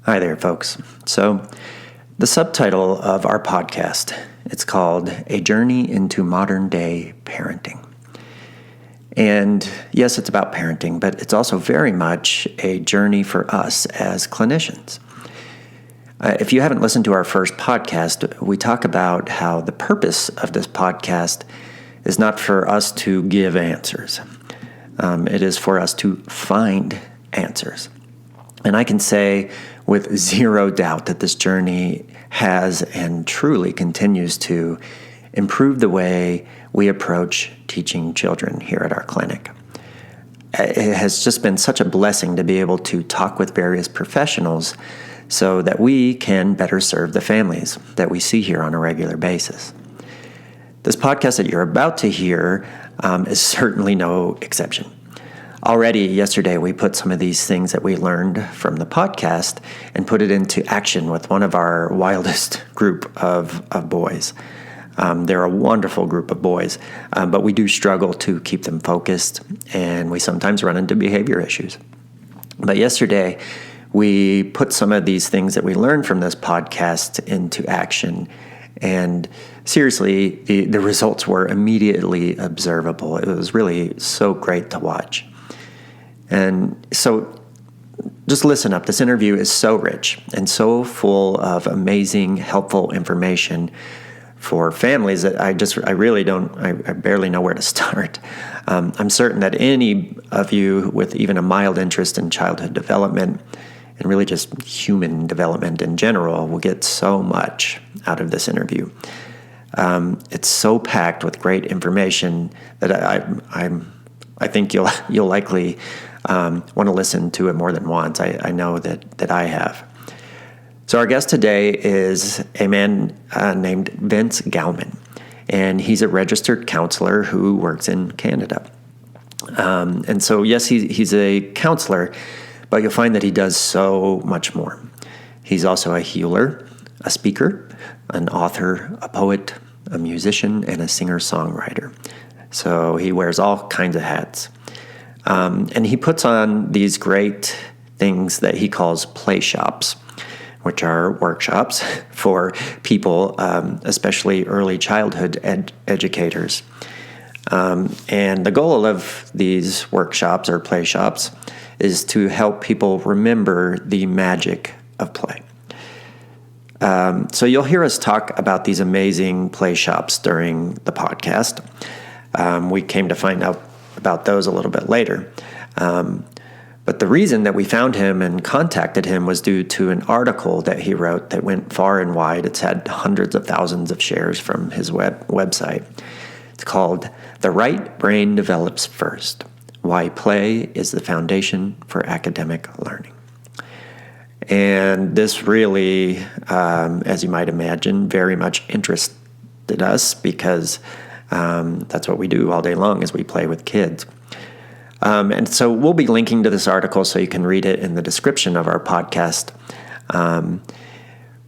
Hi there, folks. So, the subtitle of our podcast, it's called A Journey into Modern Day Parenting. And yes, it's about parenting, but it's also very much a journey for us as clinicians. If you haven't listened to our first podcast, we talk about how the purpose of this podcast is not for us to give answers. It is for us to find answers. And I can say with zero doubt that this journey has and truly continues to improve the way we approach teaching children here at our clinic. It has just been such a blessing to be able to talk with various professionals so that we can better serve the families that we see here on a regular basis. This podcast that you're about to hear is certainly no exception. Already yesterday, we put some of these things that we learned from the podcast and put it into action with one of our wildest group of boys. They're a wonderful group of boys, but we do struggle to keep them focused, and we sometimes run into behavior issues. But yesterday, we put some of these things that we learned from this podcast into action, and seriously, the results were immediately observable. It was really so great to watch. And so just listen up. This interview is so rich and so full of amazing, helpful information for families that I barely know where to start. I'm certain that any of you with even a mild interest in childhood development and really just human development in general will get so much out of this interview. It's so packed with great information that I think you'll likely want to listen to it more than once. I know that I have. So our guest today is a man named Vince Gowman, and he's a registered counselor who works in Canada. And so, yes, he's a counselor, but you'll find that he does so much more. He's also a healer, a speaker, an author, a poet, a musician, and a singer-songwriter. So he wears all kinds of hats. And he puts on these great things that he calls playshops, which are workshops for people, especially early childhood educators. And the goal of these workshops or playshops is to help people remember the magic of play. So you'll hear us talk about these amazing playshops during the podcast. We came to find out about those a little bit later. But the reason that we found him and contacted him was due to an article that he wrote that went far and wide. It's had hundreds of thousands of shares from his website. It's called "The Right Brain Develops First: Why Play is the Foundation for Academic Learning." And this really, as you might imagine, very much interested us because that's what we do all day long is we play with kids. And so we'll be linking to this article so you can read it in the description of our podcast.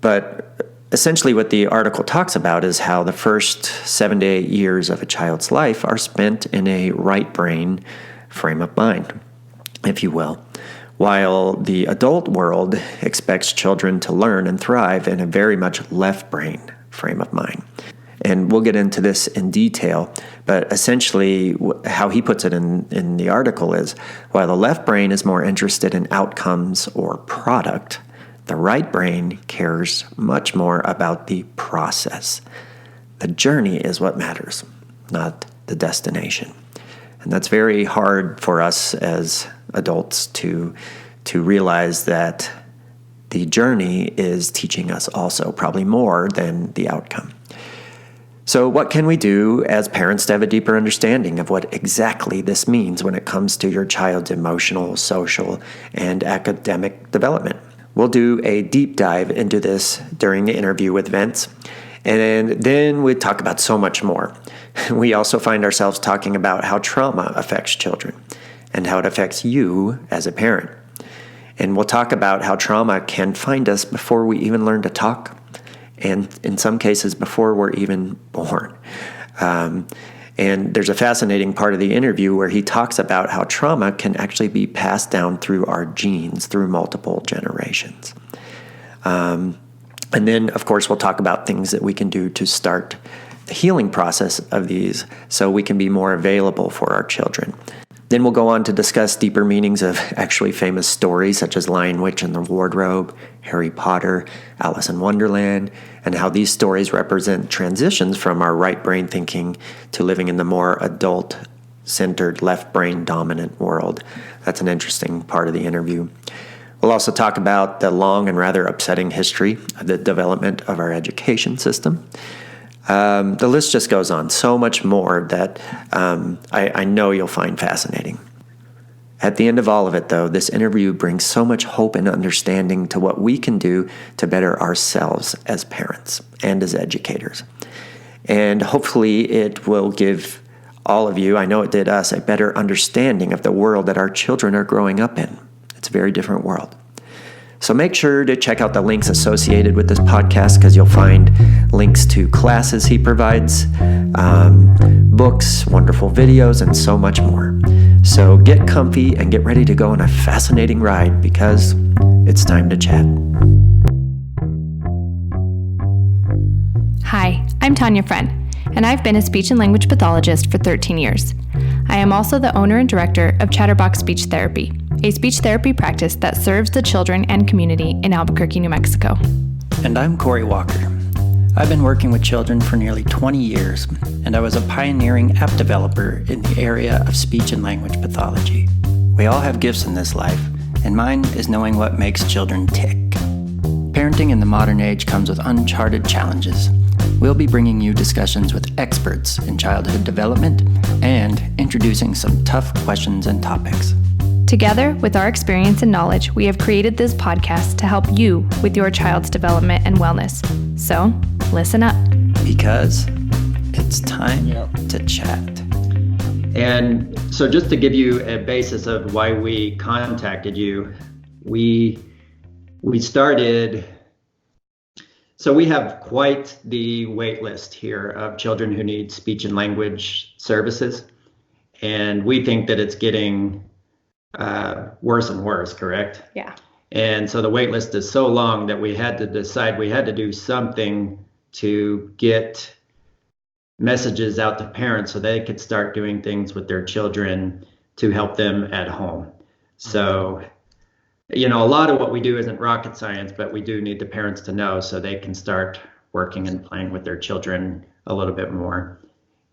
But essentially what the article talks about is how the first 7 to 8 years of a child's life are spent in a right brain frame of mind, if you will, while the adult world expects children to learn and thrive in a very much left brain frame of mind. And we'll get into this in detail, but essentially how he puts it in the article is, while the left brain is more interested in outcomes or product, the right brain cares much more about the process. The journey is what matters, not the destination. And that's very hard for us as adults to realize that the journey is teaching us also probably more than the outcome. So what can we do as parents to have a deeper understanding of what exactly this means when it comes to your child's emotional, social, and academic development? We'll do a deep dive into this during the interview with Vince, and then we talk about so much more. We also find ourselves talking about how trauma affects children and how it affects you as a parent. And we'll talk about how trauma can find us before we even learn to talk, and in some cases before we're even born. And there's a fascinating part of the interview where he talks about how trauma can actually be passed down through our genes through multiple generations. And then, of course, we'll talk about things that we can do to start the healing process of these so we can be more available for our children. Then we'll go on to discuss deeper meanings of actually famous stories such as Lion, Witch, and the Wardrobe, Harry Potter, Alice in Wonderland, and how these stories represent transitions from our right brain thinking to living in the more adult-centered, left brain dominant world. That's an interesting part of the interview. We'll also talk about the long and rather upsetting history of the development of our education system. The list just goes on. So much more that I know you'll find fascinating. At the end of all of it, though, this interview brings so much hope and understanding to what we can do to better ourselves as parents and as educators. And hopefully it will give all of you, I know it did us, a better understanding of the world that our children are growing up in. It's a very different world. So make sure to check out the links associated with this podcast because you'll find links to classes he provides, books, wonderful videos, and so much more. So get comfy and get ready to go on a fascinating ride because it's time to chat. Hi, I'm Tanya Friend, and I've been a speech and language pathologist for 13 years. I am also the owner and director of Chatterbox Speech Therapy, a speech therapy practice that serves the children and community in Albuquerque, New Mexico. And I'm Corey Walker. I've been working with children for nearly 20 years, and I was a pioneering app developer in the area of speech and language pathology. We all have gifts in this life, and mine is knowing what makes children tick. Parenting in the modern age comes with uncharted challenges. We'll be bringing you discussions with experts in childhood development and introducing some tough questions and topics. Together, with our experience and knowledge, we have created this podcast to help you with your child's development and wellness. So, listen up. Because it's time to chat. And so just to give you a basis of why we contacted you, we started, so we have quite the wait list here of children who need speech and language services. And we think that it's getting worse and worse, correct? Yeah. And so the wait list is so long that we had to decide we had to do something to get messages out to parents so they could start doing things with their children to help them at home. So, you know, a lot of what we do isn't rocket science, but we do need the parents to know so they can start working and playing with their children a little bit more.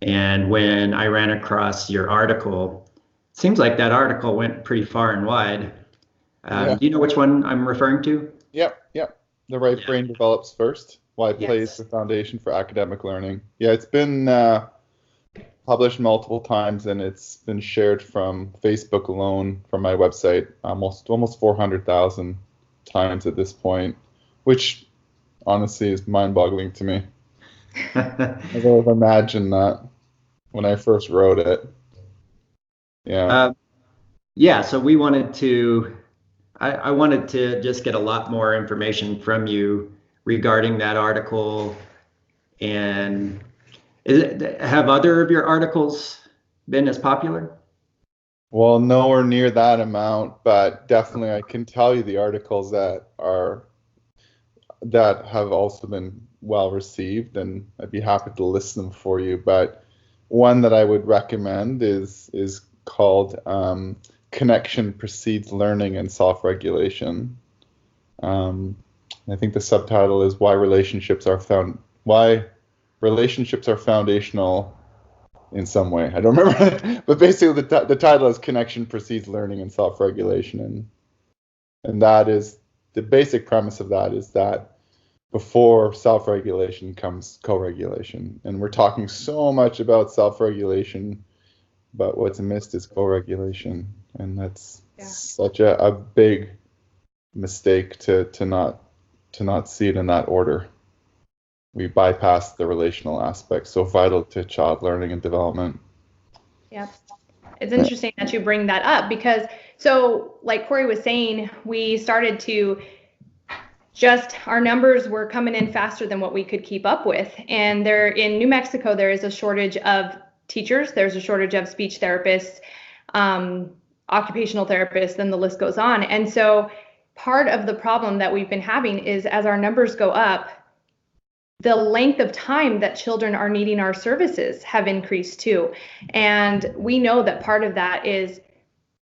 And when I ran across your article, seems like that article went pretty far and wide. Do you know which one I'm referring to? Yep. The right brain develops first. Why play is the foundation for academic learning. Yeah, it's been published multiple times, and it's been shared from Facebook alone, from my website, almost 400,000 times at this point, which honestly is mind-boggling to me. I would have imagined that when I first wrote it. Yeah. So we wanted to, I wanted to just get a lot more information from you regarding that article. And have other of your articles been as popular? Well, nowhere near that amount, but definitely I can tell you the articles that have also been well received, and I'd be happy to list them for you. But one that I would recommend is called Connection Precedes Learning and Self-Regulation. I think the subtitle is Why Relationships Are Foundational in some way. I don't remember, but basically the title is Connection Precedes Learning and Self-Regulation, and that is the basic premise of that is that before self-regulation comes co-regulation, and we're talking so much about self-regulation, but what's missed is co-regulation, and that's such a big mistake to not see it in that order. We bypass the relational aspect, so vital to child learning and development. Yeah. It's interesting that you bring that up because, so like Corey was saying, we started to our numbers were coming in faster than what we could keep up with. And in New Mexico, there is a shortage of teachers. There's a shortage of speech therapists, occupational therapists, and the list goes on. And so part of the problem that we've been having is as our numbers go up, the length of time that children are needing our services have increased too. And we know that part of that is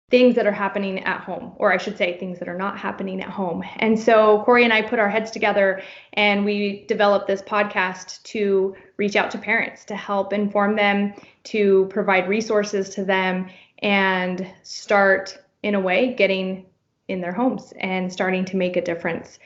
things that are happening at home, or I should say things that are not happening at home. And so Corey and I put our heads together and we developed this podcast to reach out to parents, to help inform them, to provide resources to them, and start, in a way, getting in their homes and starting to make a difference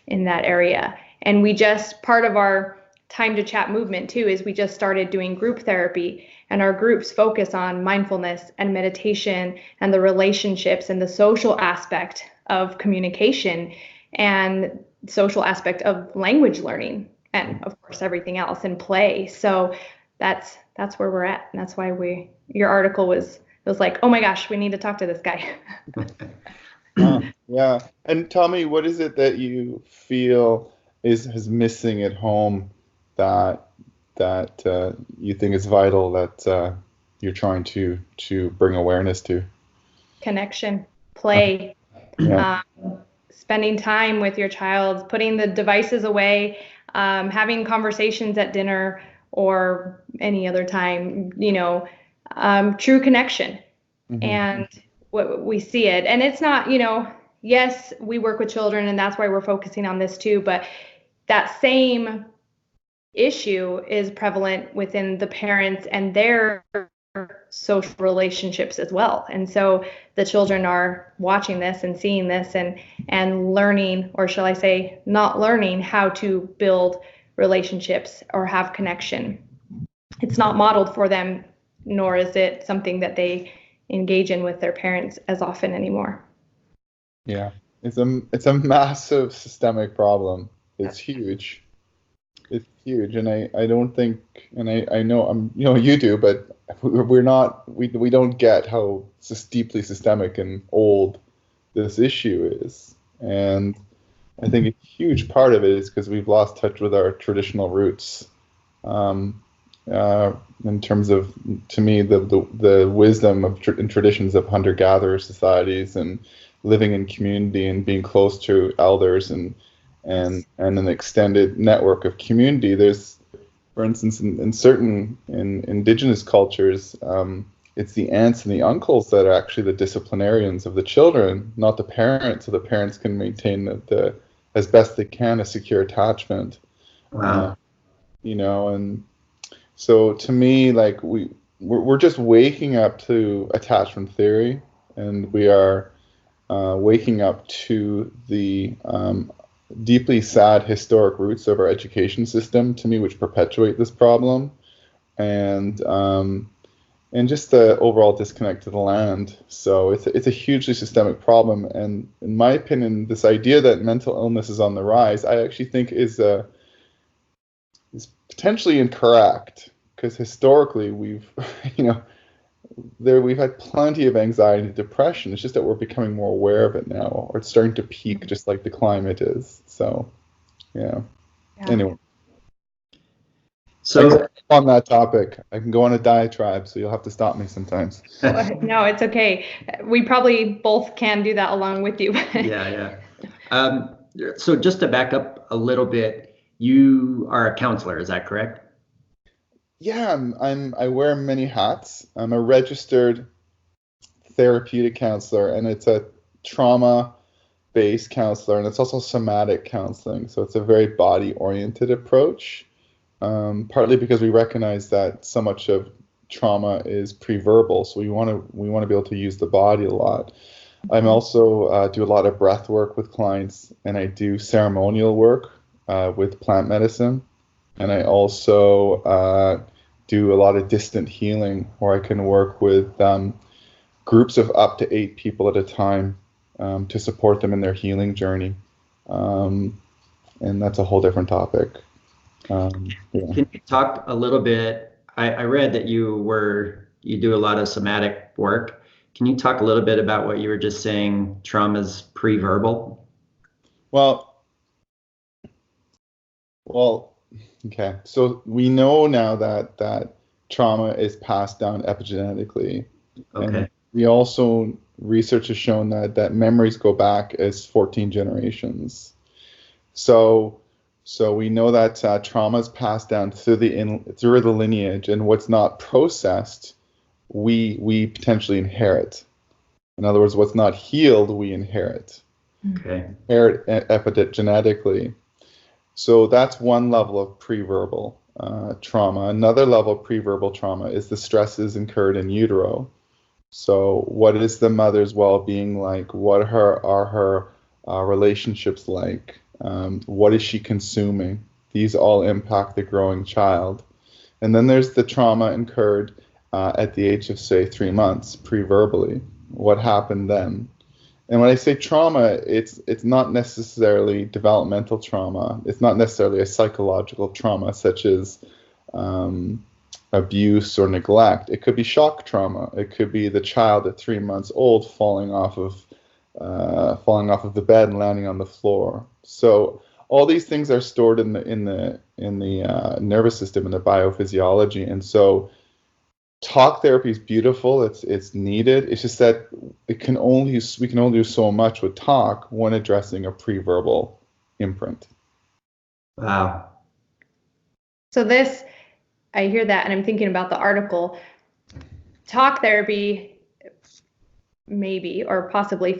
in that area. And we just, part of our Time to Chat movement too, is we just started doing group therapy, and our groups focus on mindfulness and meditation and the relationships and the social aspect of communication and social aspect of language learning, and of course everything else, and play. So that's where we're at, and that's why your article was like, oh my gosh, we need to talk to this guy. Yeah. And tell me, what is it that you feel is missing at home that you think is vital, that you're trying to bring awareness to? Connection, play, spending time with your child, putting the devices away, having conversations at dinner or any other time, true connection. Mm-hmm. And what we see it. And it's not, yes, we work with children and that's why we're focusing on this too, but that same issue is prevalent within the parents and their social relationships as well. And so the children are watching this and seeing this and learning, or shall I say, not learning how to build relationships or have connection. It's not modeled for them, nor is it something that they engage in with their parents as often anymore. Yeah, it's a massive systemic problem. It's huge. It's huge, and I don't think, and I know you do, but we don't get how deeply systemic and old this issue is. And I think a huge part of it is because we've lost touch with our traditional roots. In terms of, to me, the wisdom and traditions of hunter-gatherer societies and living in community and being close to elders and an extended network of community. There's, for instance, in certain indigenous cultures, it's the aunts and the uncles that are actually the disciplinarians of the children, not the parents, so the parents can maintain the as best they can a secure attachment. Wow. And so to me, like we're just waking up to attachment theory, and we are waking up to the deeply sad historic roots of our education system, to me, which perpetuate this problem, and just the overall disconnect to the land. So it's a hugely systemic problem, and in my opinion, this idea that mental illness is on the rise, I actually think is potentially incorrect, because historically we've had plenty of anxiety and depression. It's just that we're becoming more aware of it now, or it's starting to peak just like the climate is. So yeah. Anyway, so on that topic, I can go on a diatribe, so you'll have to stop me sometimes. No, it's okay. We probably both can do that along with you. yeah. So just to back up a little bit, you are a counselor, is that correct? Yeah, I wear many hats. I'm a registered therapeutic counselor, and it's a trauma-based counselor, and it's also somatic counseling. So it's a very body-oriented approach, partly because we recognize that so much of trauma is pre-verbal, so we want to be able to use the body a lot. I'm also do a lot of breath work with clients, and I do ceremonial work with plant medicine. And I also do a lot of distant healing, where I can work with groups of up to 8 people at a time to support them in their healing journey. And that's a whole different topic. Yeah. Can you talk a little bit? I read that you do a lot of somatic work. Can you talk a little bit about what you were just saying? Trauma is pre-verbal. Well, okay. So we know now that trauma is passed down epigenetically. Okay. we also, research has shown that memories go back as 14 generations. So we know that trauma is passed down through the lineage, and what's not processed, we potentially inherit. In other words, what's not healed, we inherit. Okay. Inherit epigenetically. So that's one level of pre-verbal trauma. Another level of pre-verbal trauma is the stresses incurred in utero. So what is the mother's well-being like? What are her relationships like? What is she consuming? These all impact the growing child. And then there's the trauma incurred at the age of, say, 3 months, pre-verbally. What happened then? And when I say trauma, it's not necessarily developmental trauma. It's not necessarily a psychological trauma, such as abuse or neglect. It could be shock trauma. It could be the child at 3 months old falling off of the bed and landing on the floor. So all these things are stored in the nervous system, in the biophysiology, and so talk therapy is beautiful. It's needed. It's just that we can only do so much with talk when addressing a pre-verbal imprint. Wow. So this, I hear that, and I'm thinking about the article. Talk therapy maybe, or possibly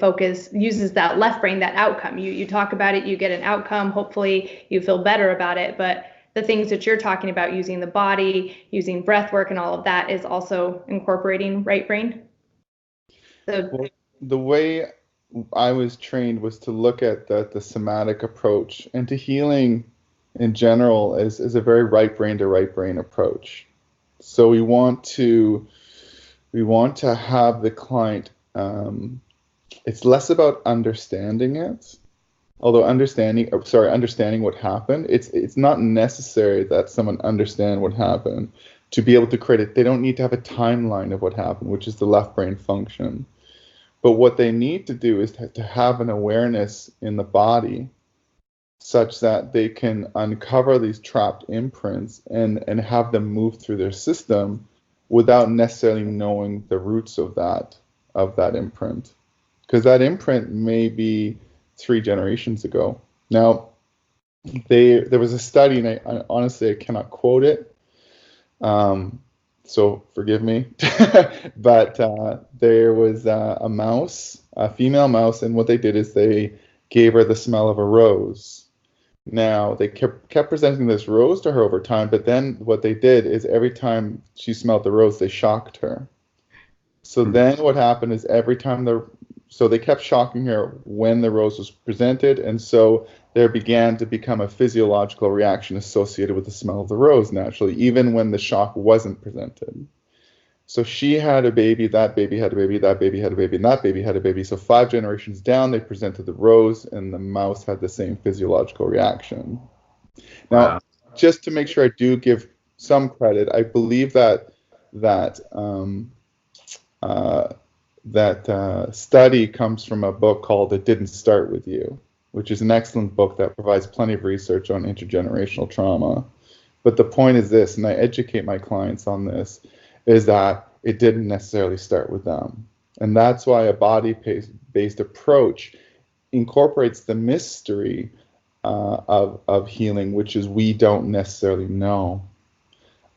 uses that left brain, that outcome. You talk about it, you get an outcome. Hopefully you feel better about it. But the things that you're talking about, using the body, using breath work and all of that, is also incorporating right brain. Well, the way I was trained was to look at the somatic approach, and to healing in general is a very right brain to right brain approach. So we want to have the client, it's less about understanding it, although understanding what happened. It's not necessary that someone understand what happened to be able to create it. They don't need to have a timeline of what happened, which is the left brain function. But what they need to do is to have an awareness in the body such that they can uncover these trapped imprints and have them move through their system without necessarily knowing the roots of that imprint. Because that imprint may be 3 generations ago. Now, there was a study, and I honestly cannot quote it, so forgive me, but there was a mouse, a female mouse, and what they did is they gave her the smell of a rose. Now, they kept presenting this rose to her over time, but then what they did is every time she smelled the rose, they shocked her. So then what happened is so they kept shocking her when the rose was presented, and so there began to become a physiological reaction associated with the smell of the rose naturally, even when the shock wasn't presented. So she had a baby, that baby had a baby, that baby had a baby, and that baby had a baby. So 5 generations down, they presented the rose, and the mouse had the same physiological reaction. Now, just to make sure I do give some credit, I believe that study comes from a book called It Didn't Start With You, which is an excellent book that provides plenty of research on intergenerational trauma. But the point is this, and I educate my clients on this, is that it didn't necessarily start with them. And that's why a body-based approach incorporates the mystery of healing, which is we don't necessarily know.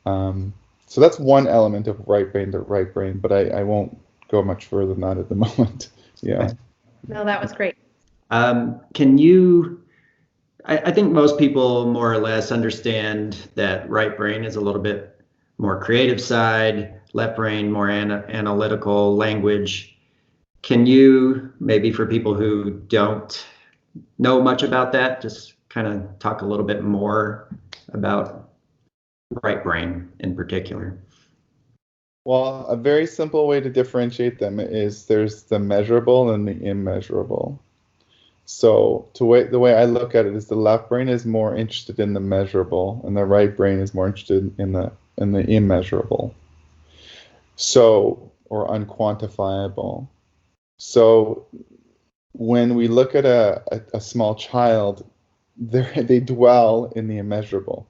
So that's one element of right brain to right brain, but I won't go much further than that at the moment. Yeah. No, that was great. Can you, I think most people more or less understand that right brain is a little bit more creative side, left brain more analytical language. Can you, maybe for people who don't know much about that, just kind of talk a little bit more about right brain in particular? Well, a very simple way to differentiate them is there's the measurable and the immeasurable. So the way I look at it is the left brain is more interested in the measurable, and the right brain is more interested in the immeasurable. So, or unquantifiable. So when we look at a small child, they dwell in the immeasurable.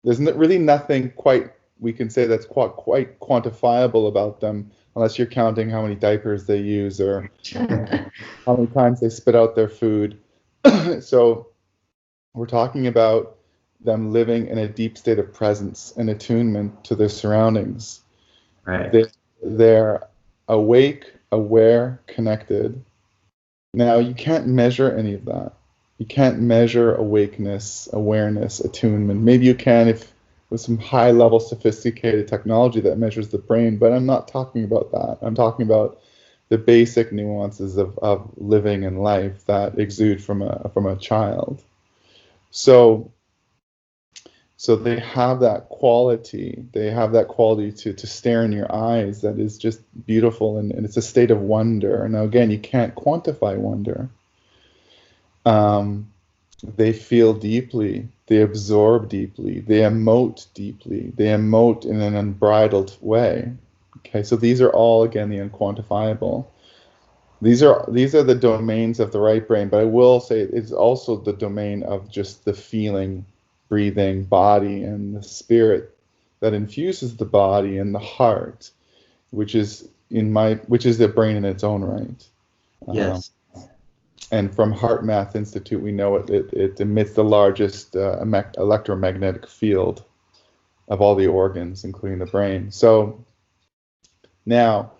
There's really nothing quite we can say that's quite quantifiable about them, unless you're counting how many diapers they use or how many times they spit out their food. So we're talking about them living in a deep state of presence and attunement to their surroundings. Right. They're awake, aware, connected. Now, you can't measure any of that. You can't measure awakeness, awareness, attunement. Maybe you can if with some high-level sophisticated technology that measures the brain, but I'm not talking about that. I'm talking about the basic nuances of living and life that exude from a child. So they have that quality. They have that quality to stare in your eyes that is just beautiful, and it's a state of wonder. Now, again, you can't quantify wonder. They feel deeply. They absorb deeply. They emote deeply. They emote in an unbridled way. Okay, so these are all, again, the unquantifiable. These are the domains of the right brain, but I will say it's also the domain of just the feeling, breathing, body, and the spirit that infuses the body and the heart, which is the brain in its own right. Yes. And from Heart Math Institute, we know it emits the largest electromagnetic field of all the organs, including the brain. So now,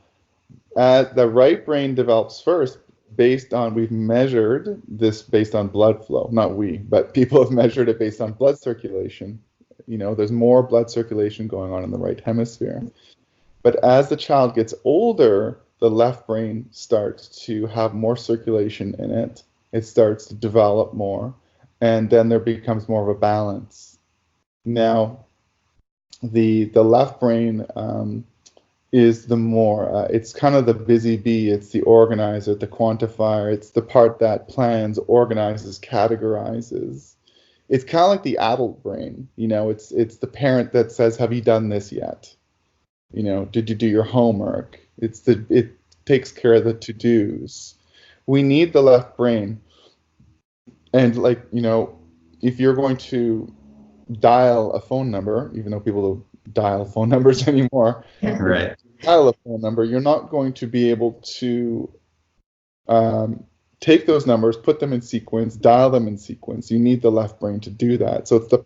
the right brain develops first we've measured this based on blood flow. Not we, but people have measured it based on blood circulation. There's more blood circulation going on in the right hemisphere. But as the child gets older, the left brain starts to have more circulation in it. It starts to develop more, and then there becomes more of a balance. Now, the left brain is the more, it's kind of the busy bee. It's the organizer, the quantifier. It's the part that plans, organizes, categorizes. It's kind of like the adult brain. It's the parent that says, "Have you done this yet? Did you do your homework?" It takes care of the to-dos. We need the left brain. And if you're going to dial a phone number, even though people don't dial phone numbers anymore, Right. dial a phone number, you're not going to be able to take those numbers, put them in sequence, dial them in sequence. You need the left brain to do that. So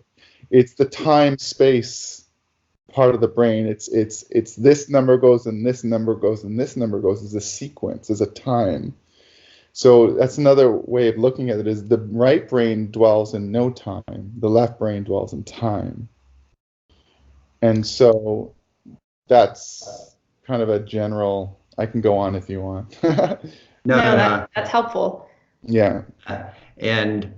it's the time space part of the brain. It's this number goes and this number goes and this number goes as a sequence, as a time. So that's another way of looking at it, is the right brain dwells in no time. The left brain dwells in time. And so that's kind of a general, I can go on if you want. No, that's helpful. Yeah. And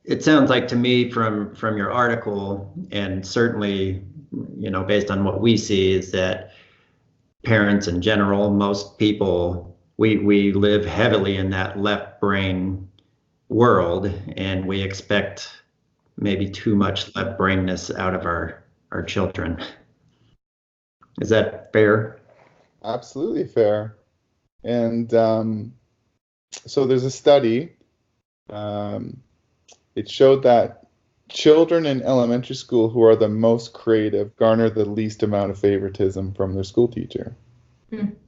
it sounds like to me from your article, and certainly, based on what we see, is that parents in general, most people, we live heavily in that left brain world, and we expect maybe too much left brainness out of our children. Is that fair? Absolutely fair. And so there's a study. It showed that children in elementary school who are the most creative garner the least amount of favoritism from their school teacher.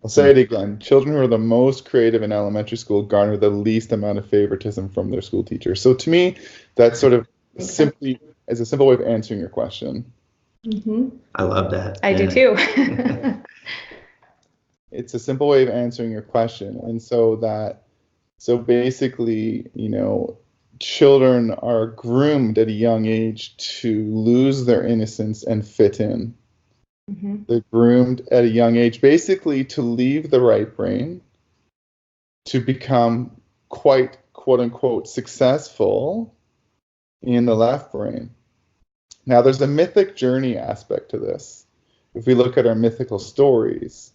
I'll say it again. Children who are the most creative in elementary school garner the least amount of favoritism from their school teacher. So to me, that's sort of simply is a simple way of answering your question. Mm-hmm. I love that. I do too. It's a simple way of answering your question. And so basically, children are groomed at a young age to lose their innocence and fit in. Mm-hmm. They're groomed at a young age basically to leave the right brain, to become quite, quote unquote, successful in the left brain. Now, there's a mythic journey aspect to this. If we look at our mythical stories,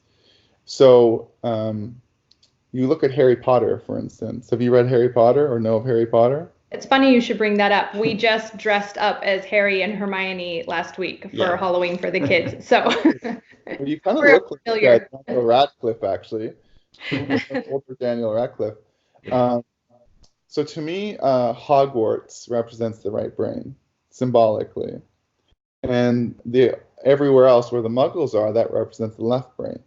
so you look at Harry Potter, for instance. Have you read Harry Potter or know of Harry Potter? It's funny you should bring that up. We just dressed up as Harry and Hermione last week for Halloween for the kids. So well, you kind of look like Daniel Radcliffe, actually. Older Daniel Radcliffe. So to me, Hogwarts represents the right brain, symbolically. And everywhere else where the muggles are, that represents the left brain.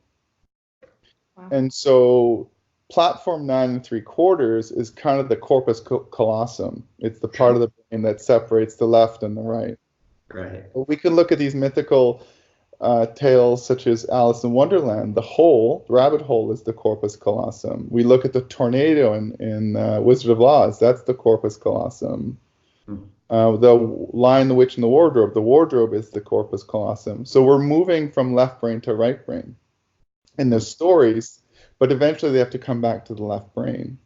Wow. And so platform 9 3/4 is kind of the corpus callosum. It's the part of the brain that separates the left and the right. Right. But we can look at these mythical tales such as Alice in Wonderland. The rabbit hole is the corpus callosum. We look at the tornado in Wizard of Oz. That's the corpus callosum. The Lion, the Witch, and the wardrobe is the corpus callosum. So we're moving from left brain to right brain in those stories, but eventually they have to come back to the left brain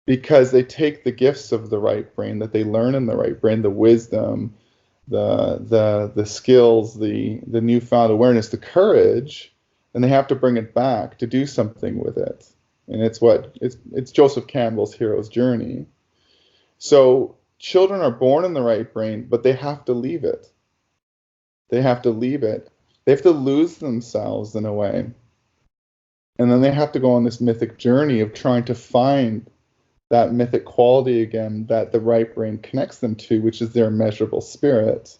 because they take the gifts of the right brain that they learn in the right brain, the wisdom, the skills, the newfound awareness, the courage, and they have to bring it back to do something with it. And it's Joseph Campbell's hero's journey. So children are born in the right brain, but they have to leave it. They have to leave it. They have to lose themselves in a way. And then they have to go on this mythic journey of trying to find that mythic quality again that the right brain connects them to, which is their immeasurable spirit.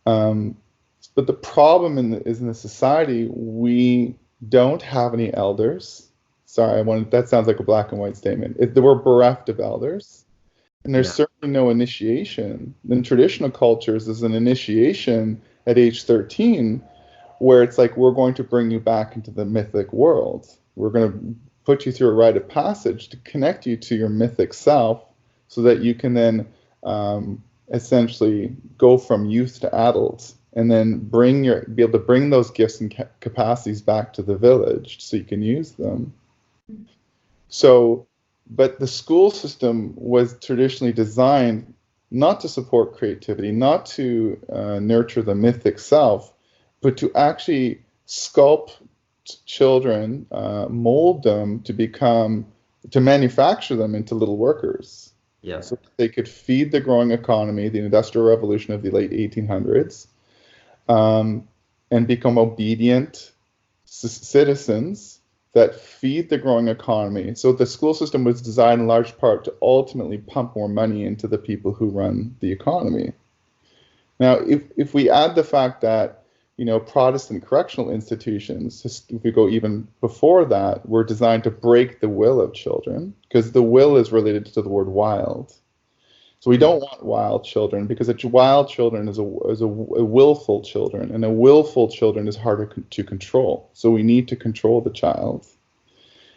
But the problem is in the society, we don't have any elders. Sorry, that sounds like a black and white statement. We're bereft of elders. And there's certainly no initiation. In traditional cultures, there's an initiation at age 13 where it's like, we're going to bring you back into the mythic world. We're going to put you through a rite of passage to connect you to your mythic self so that you can then essentially go from youth to adult and then be able to bring those gifts and capacities back to the village so you can use them. So, but the school system was traditionally designed not to support creativity, not to nurture the mythic self, but to actually sculpt children, mold them to manufacture them into little workers. Yeah. So they could feed the growing economy, the Industrial Revolution of the late 1800s, and become obedient citizens that feed the growing economy. So the school system was designed in large part to ultimately pump more money into the people who run the economy. Now, if we add the fact that Protestant correctional institutions, if we go even before that, were designed to break the will of children, because the will is related to the word wild. So we don't want wild children, because a wild children is a willful children, and a willful children is harder to control. So we need to control the child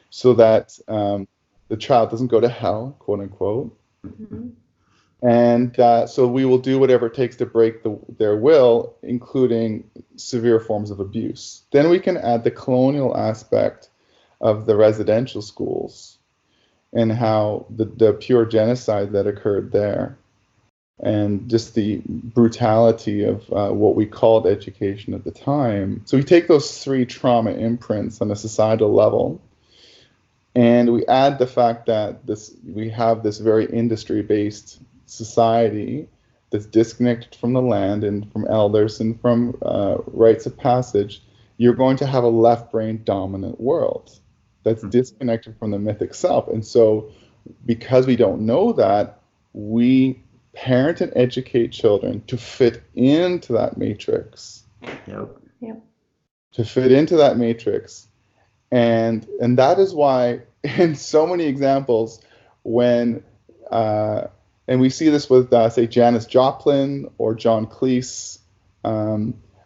so that the child doesn't go to hell, quote unquote. Mm-hmm. And so we will do whatever it takes to break their will, including severe forms of abuse. Then we can add the colonial aspect of the residential schools and how the pure genocide that occurred there, and just the brutality of what we called education at the time. So we take those three trauma imprints on a societal level, and we add the fact that we have this very industry-based society that's disconnected from the land and from elders and from rites of passage. You're going to have a left brain dominant world that's disconnected from the mythic self. And so because we don't know that, we parent and educate children to fit into that matrix. Yep. To fit into that matrix. And that is why in so many examples when and we see this with, say, Janis Joplin or John Cleese,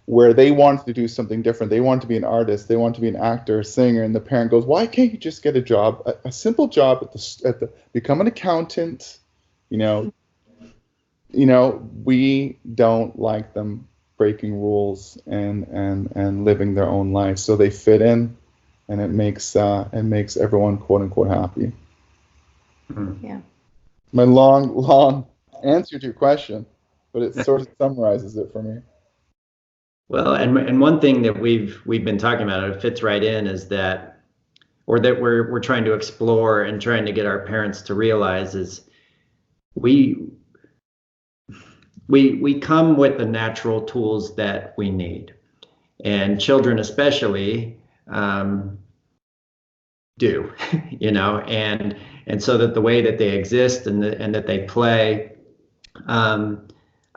where they wanted to do something different. They wanted to be an artist. They wanted to be an actor, a singer. And the parent goes, "Why can't you just get a job, a simple job become an accountant?" We don't like them breaking rules and living their own life. So they fit in, and it makes everyone, quote unquote, happy. Yeah. My long answer to your question, but it sort of summarizes it for me. Well, and one thing that we've been talking about, it fits right in, is that, or that we're trying to explore and trying to get our parents to realize, is we come with the natural tools that we need, and children especially do, and so that the way that they exist and that they play,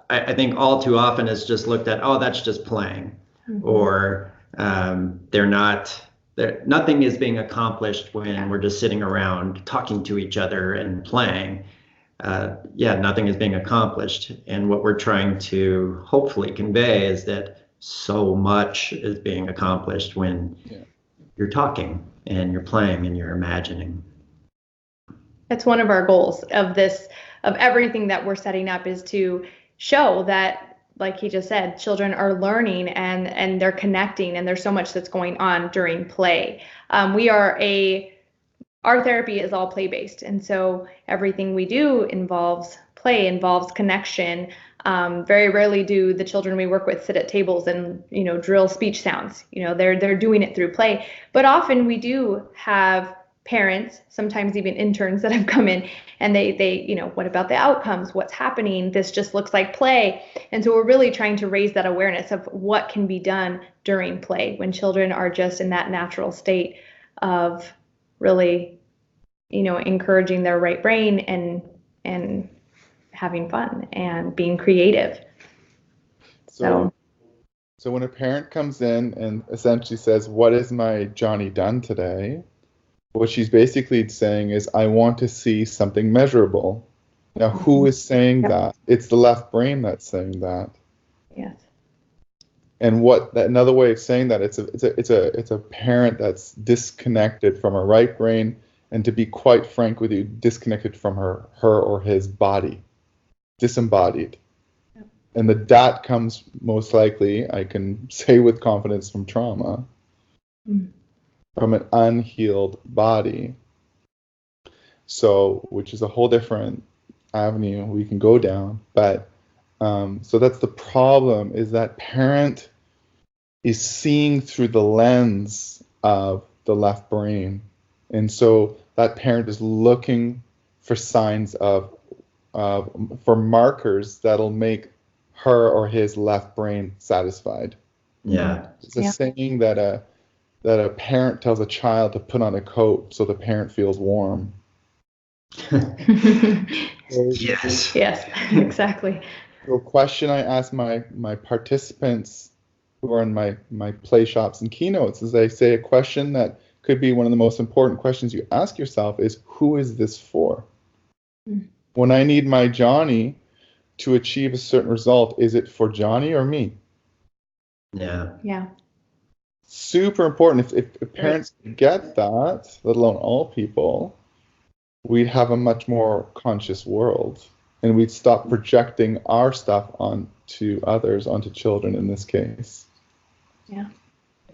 I think all too often is just looked at, oh, that's just playing, or nothing is being accomplished when we're just sitting around talking to each other and playing. Nothing is being accomplished. And what we're trying to hopefully convey is that so much is being accomplished when you're talking and you're playing and you're imagining. That's one of our goals of everything that we're setting up, is to show that, like he just said, children are learning and they're connecting, and there's so much that's going on during play. Our therapy is all play-based, and so everything we do involves play, involves connection. Very rarely do the children we work with sit at tables and, drill speech sounds. They're doing it through play. But often we do have parents, sometimes even interns, that have come in and they what about the outcomes? What's happening? This just looks like play. And so we're really trying to raise that awareness of what can be done during play when children are just in that natural state of really, encouraging their right brain and having fun and being creative. So when a parent comes in and essentially says, "What is my Johnny done today?" what she's basically saying is, I want to see something measurable. Now, who is saying that? It's the left brain that's saying that. Yes. And another way of saying that, it's a parent that's disconnected from her right brain, and to be quite frank with you, disconnected from her or his body, disembodied. Yep. And that comes most likely, I can say with confidence, from trauma. From an unhealed body. So, which is a whole different avenue we can go down. But so that's the problem, is that parent is seeing through the lens of the left brain. And so that parent is looking for signs for markers that'll make her or his left brain satisfied. Yeah. It's a saying that a parent tells a child to put on a coat so the parent feels warm. Yes, exactly. So a question I ask my participants who are in my play shops and keynotes is, I say a question that could be one of the most important questions you ask yourself is, who is this for? When I need my Johnny to achieve a certain result, is it for Johnny or me? Yeah. Super important. If parents get that, let alone all people, we'd have a much more conscious world, and we'd stop projecting our stuff onto others, onto children in this case. Yeah.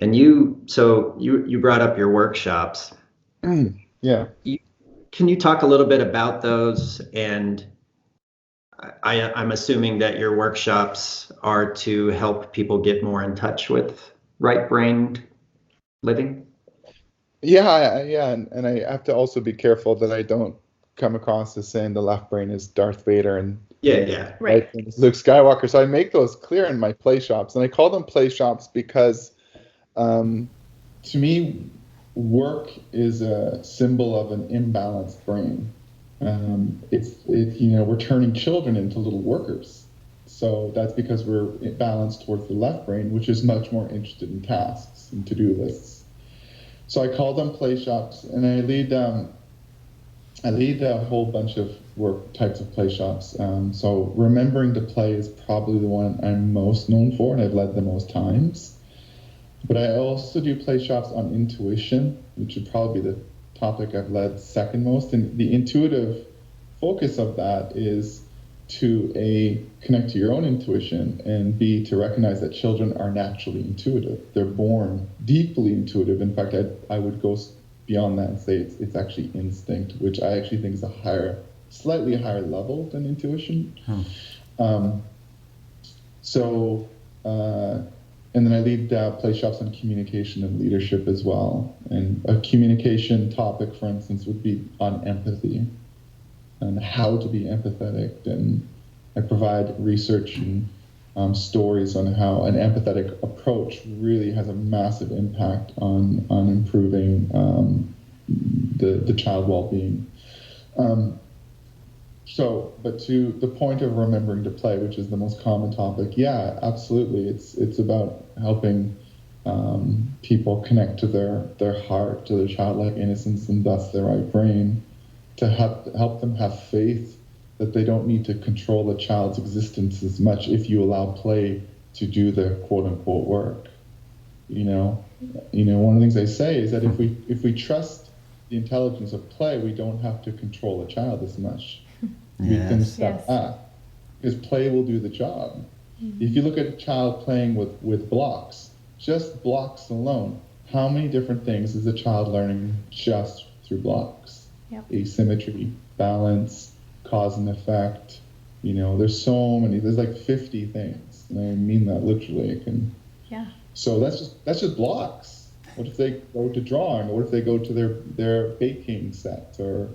And you brought up your workshops. Yeah. Can you talk a little bit about those? And I'm assuming that your workshops are to help people get more in touch with right-brained living? Yeah, and I have to also be careful that I don't come across as saying the left brain is Darth Vader and right brain is Luke Skywalker. So I make those clear in my play shops, and I call them play shops because, to me, work is a symbol of an imbalanced brain. We're turning children into little workers. So that's because we're balanced towards the left brain, which is much more interested in tasks and to-do lists. So I call them play shops, and I lead a whole bunch of types of play shops. So remembering to play is probably the one I'm most known for, and I've led the most times. But I also do play shops on intuition, which would probably be the topic I've led second most. And the intuitive focus of that is to A, connect to your own intuition, and B, to recognize that children are naturally intuitive. They're born deeply intuitive. In fact, I would go beyond that and say it's actually instinct, which I actually think is slightly higher level than intuition. And then I lead play shops on communication and leadership as well. And a communication topic, for instance, would be on empathy and how to be empathetic. And I provide research and stories on how an empathetic approach really has a massive impact on improving the child well-being. So, but to the point of remembering to play, which is the most common topic, yeah, absolutely. It's about helping people connect to their heart, to their childlike innocence, and thus their right brain, to help them have faith that they don't need to control the child's existence as much if you allow play to do the quote unquote work. One of the things I say is that if we trust the intelligence of play, we don't have to control a child as much. We can step back because play will do the job. Mm-hmm. If you look at a child playing with blocks, just blocks alone, how many different things is a child learning just through blocks? Yep. Asymmetry, balance, cause and effect. There's so many. There's like 50 things, and I mean that literally. Yeah. So that's just blocks. What if they go to drawing? Or what if they go to their baking set, or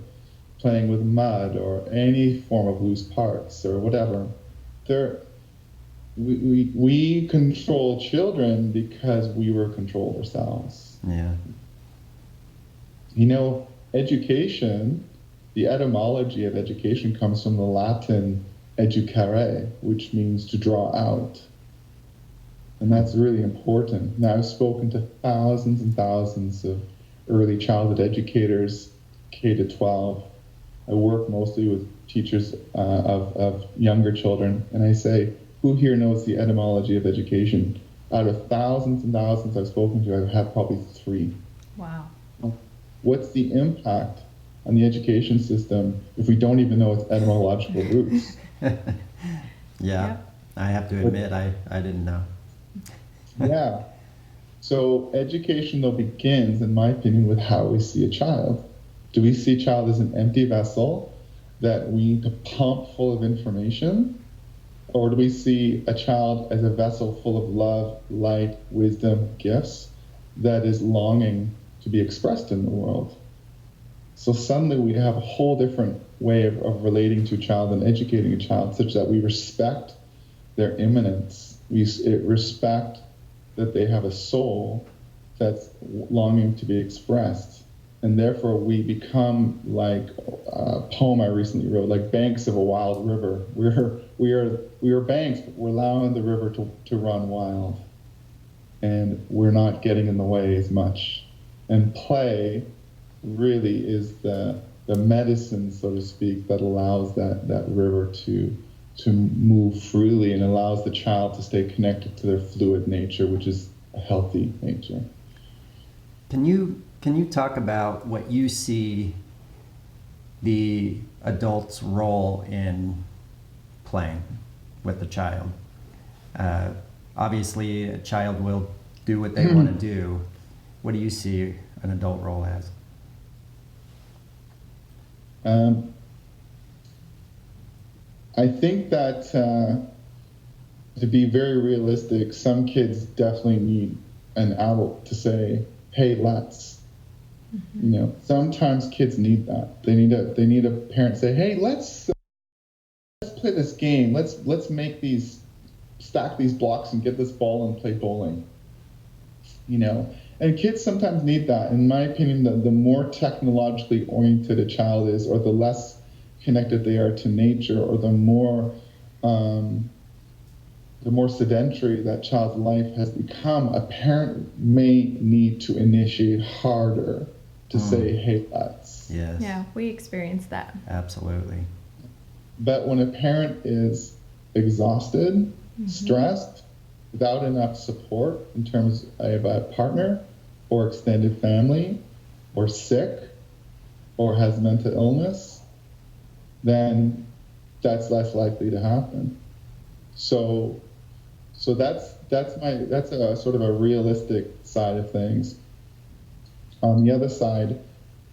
playing with mud, or any form of loose parts, or whatever? We control children because we were controlled ourselves. Yeah. Education, the etymology of education comes from the Latin educare, which means to draw out. And that's really important. Now, I've spoken to thousands and thousands of early childhood educators, K to 12. I work mostly with teachers of younger children, and I say, who here knows the etymology of education? Out of thousands and thousands I've spoken to, I've had probably 3. Wow. What's the impact on the education system if we don't even know its etymological roots? Yeah, I have to admit, I didn't know. Yeah. So education, though, begins, in my opinion, with how we see a child. Do we see a child as an empty vessel that we need to pump full of information? Or do we see a child as a vessel full of love, light, wisdom, gifts that is longing to be expressed in the world? So suddenly we have a whole different way of relating to a child and educating a child, such that we respect their immanence. We respect that they have a soul that's longing to be expressed. And therefore we become like a poem I recently wrote, like banks of a wild river. We are banks, but we're allowing the river to run wild. And we're not getting in the way as much. And play really is the medicine, so to speak, that allows that river to move freely and allows the child to stay connected to their fluid nature, which is a healthy nature. Can you talk about what you see the adult's role in playing with the child? Obviously, a child will do what they want to do. What do you see an adult role as? I think that to be very realistic, some kids definitely need an adult to say, "Hey, let's." Mm-hmm. Sometimes kids need that. They need a parent to say, "Hey, let's play this game. Let's stack these blocks and get this ball and play bowling." And kids sometimes need that. In my opinion, the more technologically oriented a child is, or the less connected they are to nature, or the more sedentary that child's life has become, a parent may need to initiate harder to say, "Hey, let's." Yes. Yeah, we experienced that. Absolutely. But when a parent is exhausted, stressed, without enough support in terms of a partner or extended family, or sick, or has mental illness, then that's less likely to happen. So that's a sort of a realistic side of things. On the other side,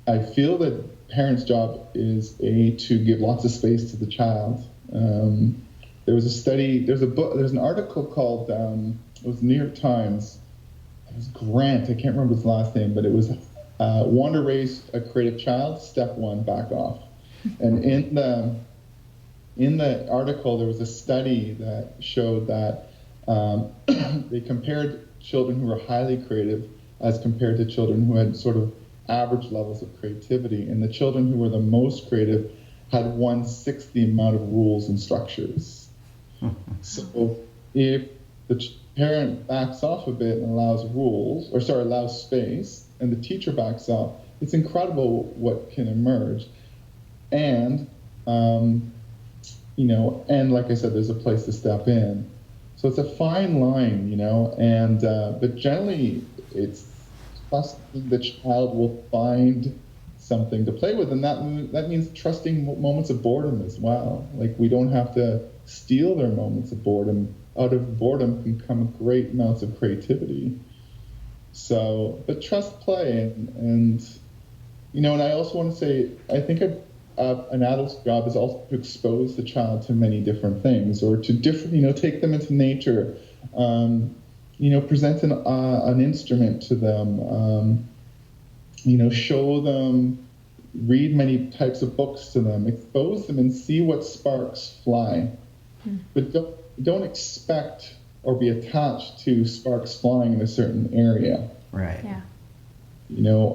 I feel that parents' job is to give lots of space to the child. There was a study, there's an article called, it was New York Times, it was Grant, I can't remember his last name, but it was want to raise a creative child, step 1, back off. And in the article, there was a study that showed that they compared children who were highly creative as compared to children who had sort of average levels of creativity. And the children who were the most creative had 1/6 the amount of rules and structures. So if the parent backs off a bit and allows space, and the teacher backs off, it's incredible what can emerge. And and like I said, there's a place to step in. So it's a fine line, and but generally it's trusting the child will find something to play with, and that means trusting moments of boredom as well. Like, we don't have to steal their moments of boredom. Out of boredom can come great amounts of creativity. So, but trust play, and I also want to say, I think an adult's job is also to expose the child to many different things, or to take them into nature, present an instrument to them, show them, read many types of books to them, expose them, and see what sparks fly. But don't expect or be attached to sparks flying in a certain area. Right. Yeah.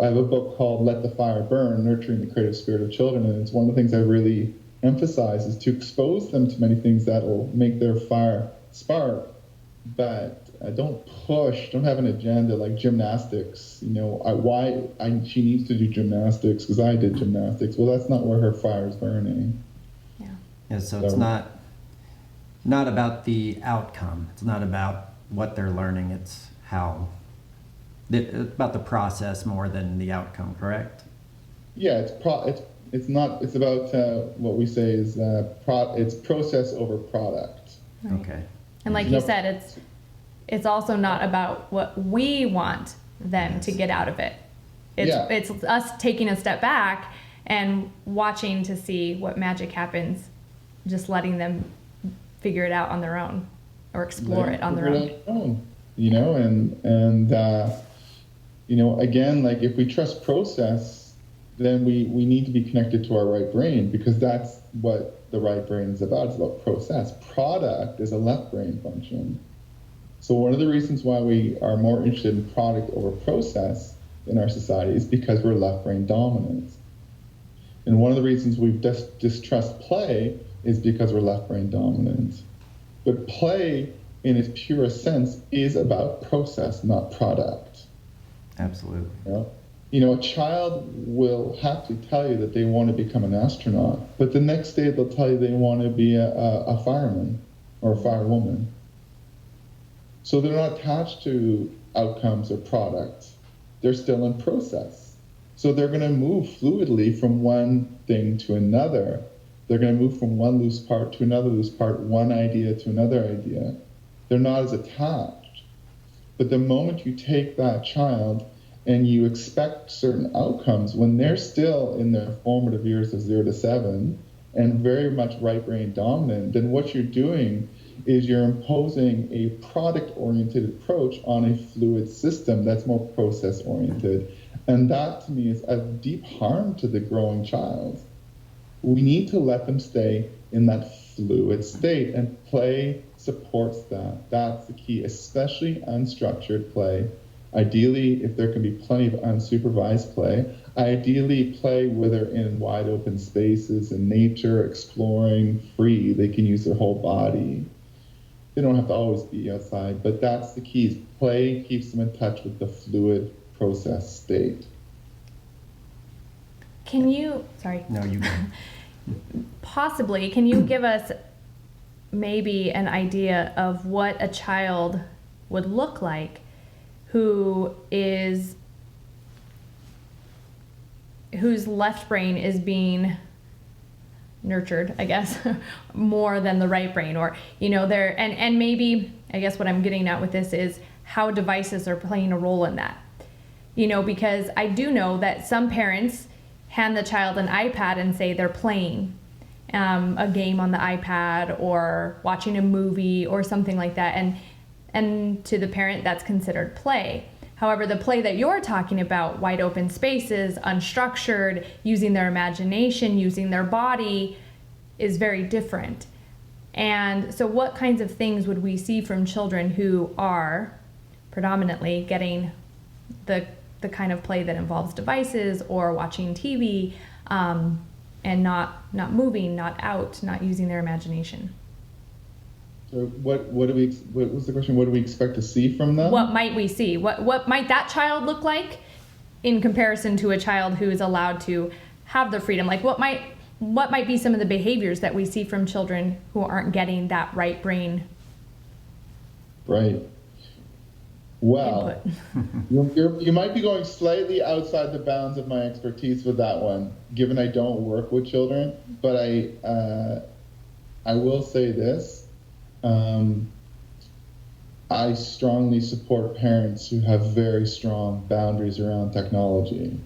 I have a book called Let the Fire Burn, Nurturing the Creative Spirit of Children, and it's one of the things I really emphasize is to expose them to many things that will make their fire spark, but don't have an agenda like gymnastics. She needs to do gymnastics because I did gymnastics. Well, that's not where her fire is burning. Yeah, so it's not about the outcome. It's not about what they're learning. It's about the process more than the outcome, correct? Yeah, it's about what we say is it's process over product. Right. Okay. And like you said, it's also not about what we want them to get out of it. It's us taking a step back and watching to see what magic happens, just letting them figure it out on their own or explore it on their own. Again, like, if we trust process, then we need to be connected to our right brain, because that's what the right brain is about. It's about process. Product is a left brain function. So one of the reasons why we are more interested in product over process in our society is because we're left brain dominant. And one of the reasons we distrust play is because we're left brain dominant. But play, in its purest sense, is about process, not product. Absolutely. A child will have to tell you that they want to become an astronaut, but the next day they'll tell you they want to be a fireman or a firewoman. So they're not attached to outcomes or products. They're still in process. So they're going to move fluidly from one thing to another. They're going to move from one loose part to another loose part, one idea to another idea. They're not as attached. But the moment you take that child and you expect certain outcomes when they're still in their formative years of 0 to 7 and very much right brain dominant, then what you're doing is you're imposing a product-oriented approach on a fluid system that's more process-oriented. And that, to me, is a deep harm to the growing child. We need to let them stay in that fluid state, and play supports that. That's the key, especially unstructured play. Ideally, if there can be plenty of unsupervised play, ideally play where they're in wide open spaces in nature, exploring, free. They can use their whole body. They don't have to always be outside, but that's the key. Play keeps them in touch with the fluid process state. Can you, sorry. No, you can. Possibly, can you give us maybe an idea of what a child would look like whose left brain is being nurtured, I guess, more than the right brain, or there, and maybe, I guess what I'm getting at with this is how devices are playing a role in that, because I do know that some parents hand the child an iPad and say they're playing a game on the iPad or watching a movie or something like that, and to the parent that's considered play. However, the play that you're talking about, wide open spaces, unstructured, using their imagination, using their body, is very different. And so what kinds of things would we see from children who are predominantly getting the kind of play that involves devices or watching TV? and not moving, not out, not using their imagination. So what was the question? What do we expect to see from them? What might we see? What might that child look like in comparison to a child who is allowed to have the freedom? Like what might be some of the behaviors that we see from children who aren't getting that right brain Right. Well, input? you might be going slightly outside the bounds of my expertise with that one, given I don't work with children. But I will say this: I strongly support parents who have very strong boundaries around technology,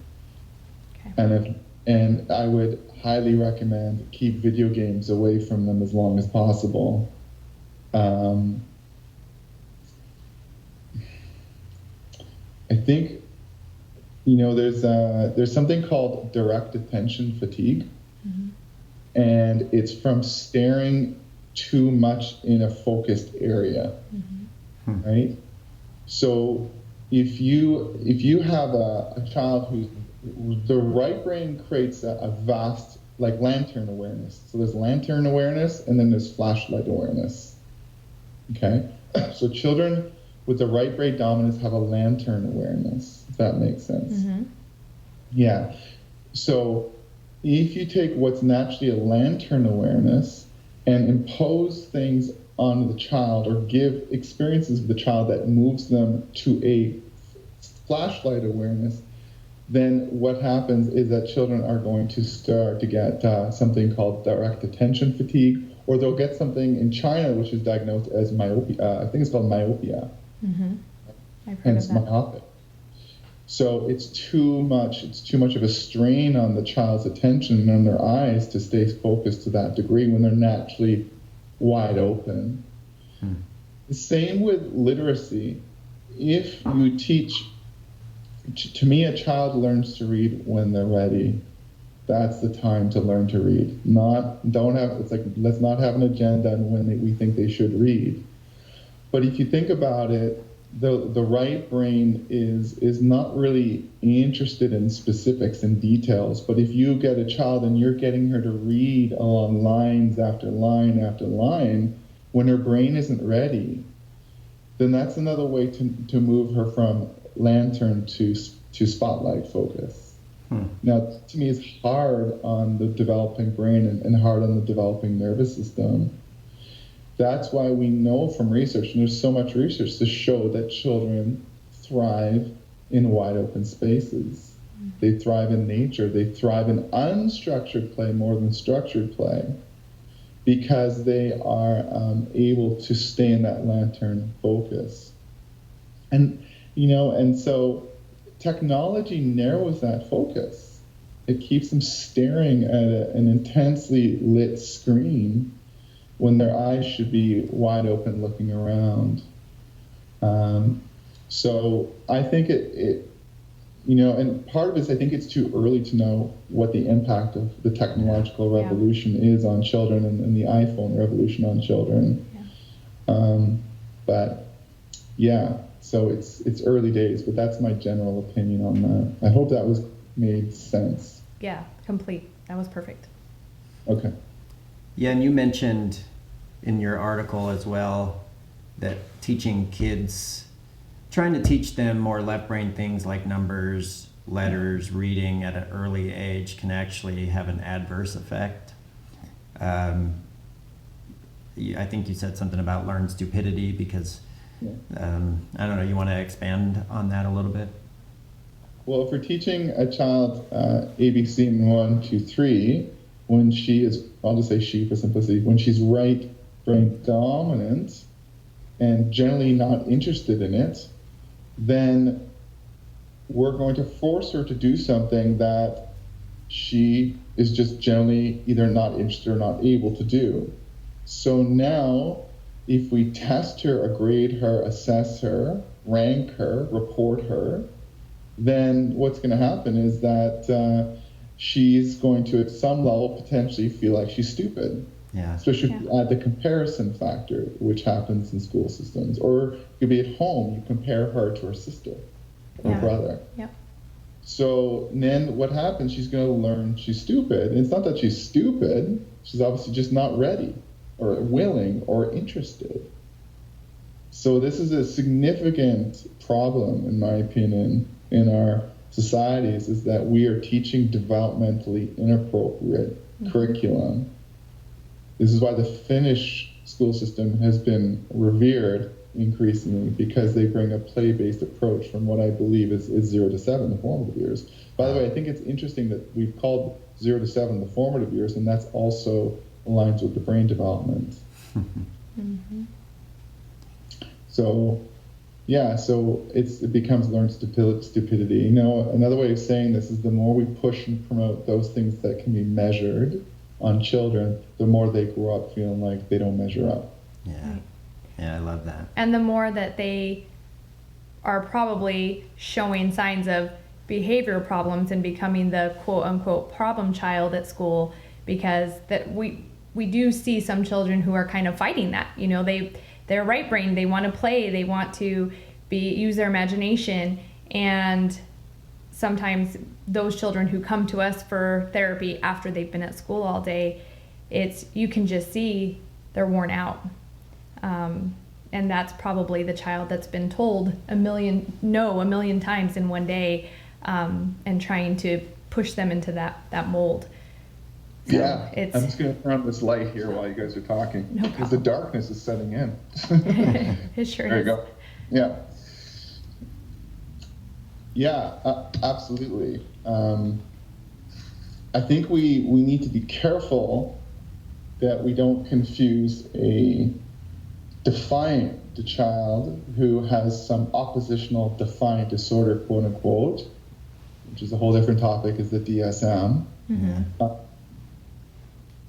Okay. and I would highly recommend keep video games away from them as long as possible. I think, there's something called direct attention fatigue, and it's from staring too much in a focused area, right? So if you have a child who's the right brain creates a vast like lantern awareness. So there's lantern awareness and then there's flashlight awareness. Okay, so children with the right brain dominance have a lantern awareness, if that makes sense. Yeah. So if you take what's naturally a lantern awareness and impose things on the child or give experiences with the child that moves them to a flashlight awareness, then what happens is that children are going to start to get something called direct attention fatigue, or they'll get something in China which is diagnosed as myopia. I think it's called myopia. I've heard Hence of that. myopic. So it's too much of a strain on the child's attention and on their eyes to stay focused to that degree when they're naturally wide open. The same with literacy. If you teach, to me, a child learns to read when they're ready. That's the time to learn to read. Let's not have an agenda on when we think they should read. But if you think about it, the right brain is not really interested in specifics and details. But if you get a child and you're getting her to read along lines after line after line, when her brain isn't ready, then that's another way to move her from lantern to spotlight focus. Now, to me, it's hard on the developing brain and hard on the developing nervous system. That's why we know from research, and there's so much research to show that children thrive in wide open spaces. They thrive in nature. They thrive in unstructured play more than structured play because they are able to stay in that lantern focus. And so technology narrows that focus. It keeps them staring at an intensely lit screen when their eyes should be wide open looking around. So I think and part of it is I think it's too early to know what the impact of the technological revolution is on children and the iPhone revolution on children. But yeah, so it's early days, but that's my general opinion on that. I hope that made sense. Yeah, complete. That was perfect. Okay. Yeah, and you mentioned in your article as well that teaching kids, trying to teach them more left brain things like numbers, letters, reading at an early age can actually have an adverse effect. I think you said something about learned stupidity because, I don't know, you want to expand on that a little bit? Well, if we're teaching a child ABC in 1, 2, 3, when she is, I'll just say she for simplicity, when she's right brain dominant and generally not interested in it, then we're going to force her to do something that she is just generally either not interested or not able to do. So now, if we test her, grade her, assess her, rank her, report her, then what's going to happen is that she's going to, at some level, potentially feel like she's stupid. Yeah. Especially if you add the comparison factor, which happens in school systems. Or it could be at home, you compare her to her sister or brother. Yep. So then what happens? She's going to learn she's stupid. And it's not that she's stupid. She's obviously just not ready or willing or interested. So this is a significant problem, in my opinion, in our societies, is that we are teaching developmentally inappropriate curriculum. This is why the Finnish school system has been revered increasingly, because they bring a play-based approach from what I believe is 0 to 7, the formative years. By the way, I think it's interesting that we've called 0 to 7 the formative years, and that's also aligns with the brain development. So, yeah, so it becomes learned stupidity. You know, another way of saying this is the more we push and promote those things that can be measured on children, the more they grow up feeling like they don't measure up. Yeah. Yeah, I love that. And the more that they are probably showing signs of behavior problems and becoming the quote unquote problem child at school, because that we do see some children who are kind of fighting that. You know, they're right brain, they want to play, they want to use their imagination, and sometimes those children who come to us for therapy after they've been at school all day, you can just see they're worn out. And that's probably the child that's been told a million times in one day, and trying to push them into that mold. So yeah, I'm just going to turn on this light here while you guys are talking, No because the darkness is setting in. It sure There you is. go. Yeah. Yeah, absolutely. I think we need to be careful that we don't confuse a defiant child who has some oppositional defiant disorder, quote unquote, which is a whole different topic, is the DSM,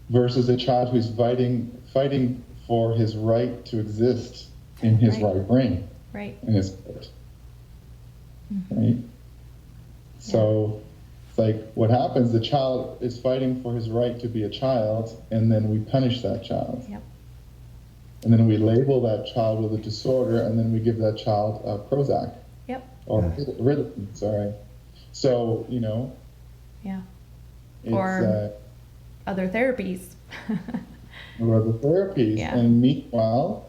versus a child who's fighting for his right to exist in his right brain, Right. in his heart. Right? So it's like, what happens, the child is fighting for his right to be a child, and then we punish that child. Yep. And then we label that child with a disorder, and then we give that child Prozac. Yep. Or Ritalin, sorry. So, you know. Yeah. It's, Or other therapies. or other therapies. Yeah. And meanwhile,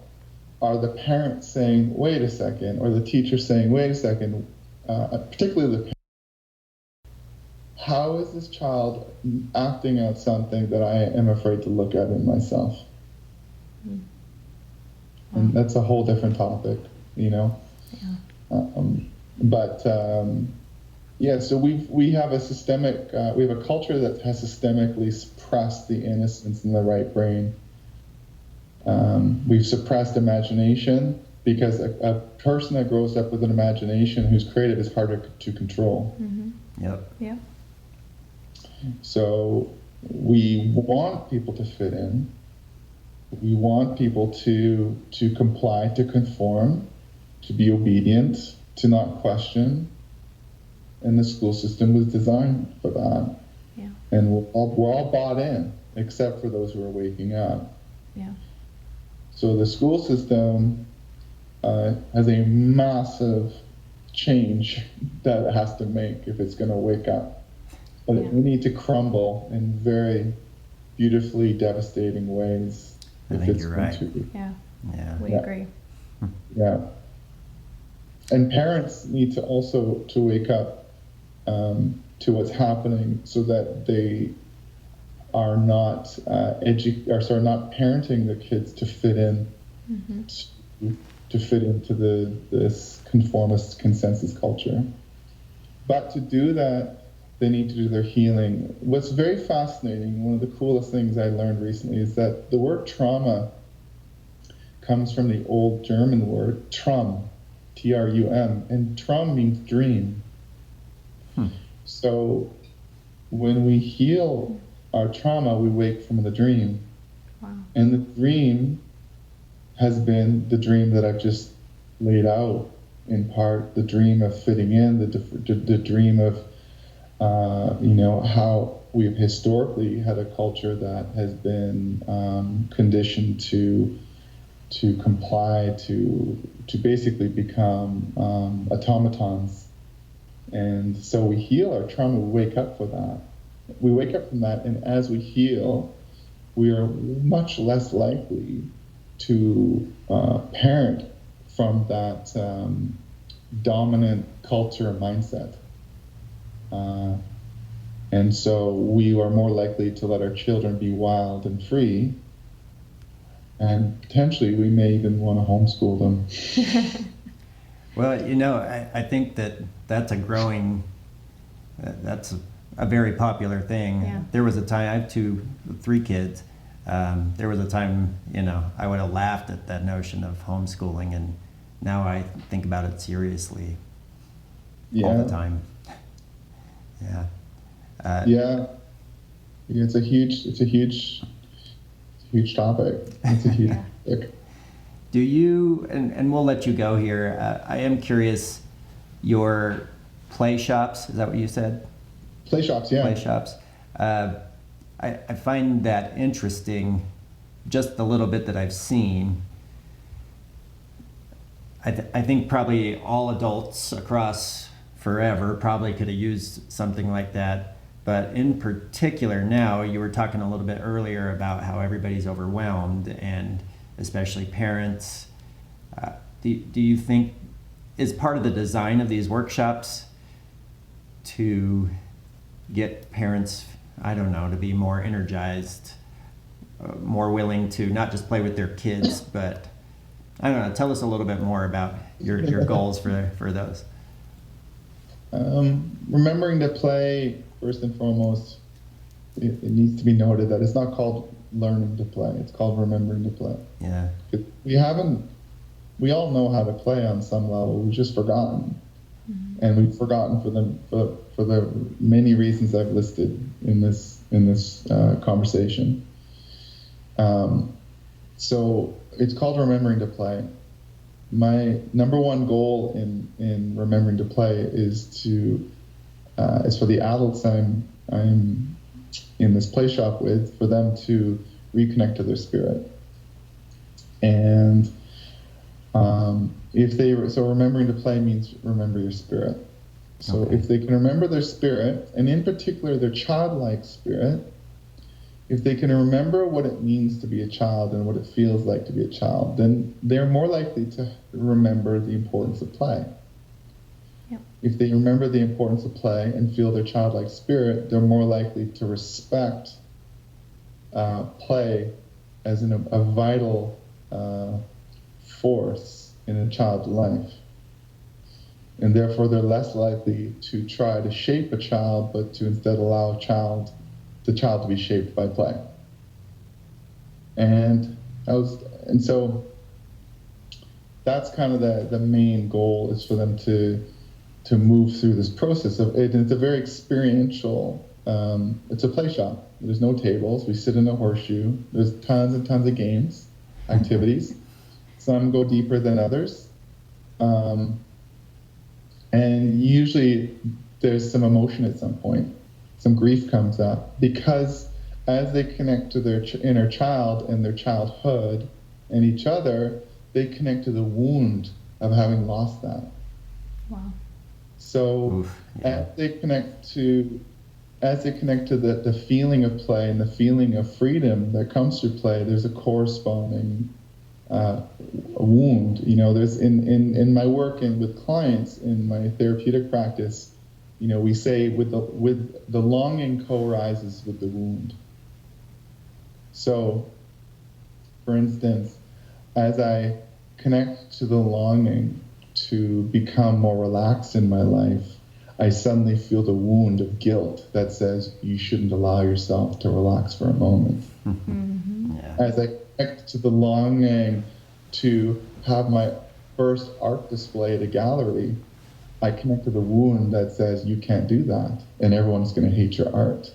are the parents saying, wait a second, or the teacher saying, wait a second, particularly the parents, how is this child acting out something that I am afraid to look at in myself? And that's a whole different topic, you know. Yeah. Yeah, so we have a systemic, we have a culture that has systemically suppressed the innocence in the right brain. We've suppressed imagination, because a person that grows up with an imagination who's creative is harder to control. Yep. Yep. So we want people to fit in. We want people to comply, to conform, to be obedient, to not question. And the school system was designed for that. Yeah. And we're all bought in, except for those who are waking up. Yeah. So the school system has a massive change that it has to make if it's going to wake up. But Yeah. it will need to crumble in very beautifully devastating ways. I think you're right. Yeah. Yeah. We agree. Yeah. And parents need to also to wake up to what's happening, so that they are not not parenting the kids to fit in, to fit into this conformist consensus culture. But to do that, they need to do their healing. What's very fascinating, one of the coolest things I learned recently, is that the word trauma comes from the old German word Traum, T-R-U-M, and Traum means dream. So when we heal our trauma, we wake from the dream. Wow. And the dream has been the dream that I've just laid out, in part, the dream of fitting in, the dream of how we've historically had a culture that has been conditioned to comply, to basically become automatons And so we heal our trauma, we wake up for that. We wake up from that, and as we heal, we are much less likely to parent from that dominant culture mindset. And so we are more likely to let our children be wild and free, and potentially we may even want to homeschool them. Well, I think that's a very popular thing. Yeah. There was a time, I have three kids. There was a time, I would have laughed at that notion of homeschooling, and now I think about it seriously all the time. Yeah. It's a huge topic. It's a huge topic. Do you, and we'll let you go here, I am curious, your play shops, is that what you said? Play shops, yeah. Play shops. I find that interesting, just the little bit that I've seen. I think probably all adults across forever probably could have used something like that. But in particular now, you were talking a little bit earlier about how everybody's overwhelmed, and especially parents. Do you think is part of the design of these workshops to get parents, I don't know, to be more energized, more willing to not just play with their kids, but I don't know, tell us a little bit more about your goals for those. Remembering to play, first and foremost, it needs to be noted that it's not called learning to play, it's called remembering to play. Yeah. We all know how to play on some level, we've just forgotten. Mm-hmm. And we've forgotten for the many reasons I've listed in this conversation. So it's called remembering to play. My number one goal in remembering to play is for the adults I'm in this play shop with, for them to reconnect to their spirit. And so remembering to play means remember your spirit. So okay. If they can remember their spirit, and in particular their childlike spirit, if they can remember what it means to be a child and what it feels like to be a child, then they're more likely to remember the importance of play. Yep. If they remember the importance of play and feel their childlike spirit, they're more likely to respect play as a vital force in a child's life. And therefore they're less likely to try to shape a child, but to instead allow the child to be shaped by play. And so that's kind of the main goal, is for them to move through this process of it. And it's a very experiential, it's a play shop. There's no tables, we sit in a horseshoe, there's tons and tons of games, activities. Some go deeper than others. And usually there's some emotion at some point. Some grief comes up, because as they connect to their inner child and their childhood and each other, they connect to the wound of having lost that. Wow. So as they connect to the feeling of play and the feeling of freedom that comes through play, there's a corresponding wound. There's in my work and with clients in my therapeutic practice, we say with the longing co-arises with the wound. So, for instance, as I connect to the longing to become more relaxed in my life, I suddenly feel the wound of guilt that says you shouldn't allow yourself to relax for a moment. Mm-hmm. Yeah. As I connect to the longing to have my first art display at a gallery, I connect to the wound that says you can't do that and everyone's going to hate your art.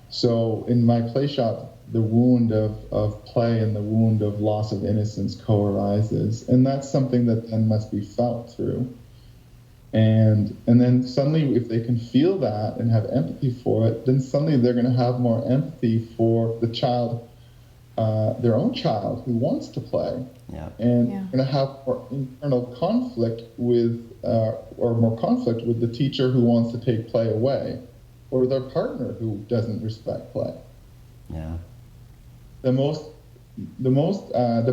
So in my play shop, the wound of play and the wound of loss of innocence co-arises, and that's something that then must be felt through. And then suddenly, if they can feel that and have empathy for it, then suddenly they're going to have more empathy for the child their own child who wants to play, and going to have more internal conflict with, or more conflict with the teacher who wants to take play away, or their partner who doesn't respect play. Yeah. The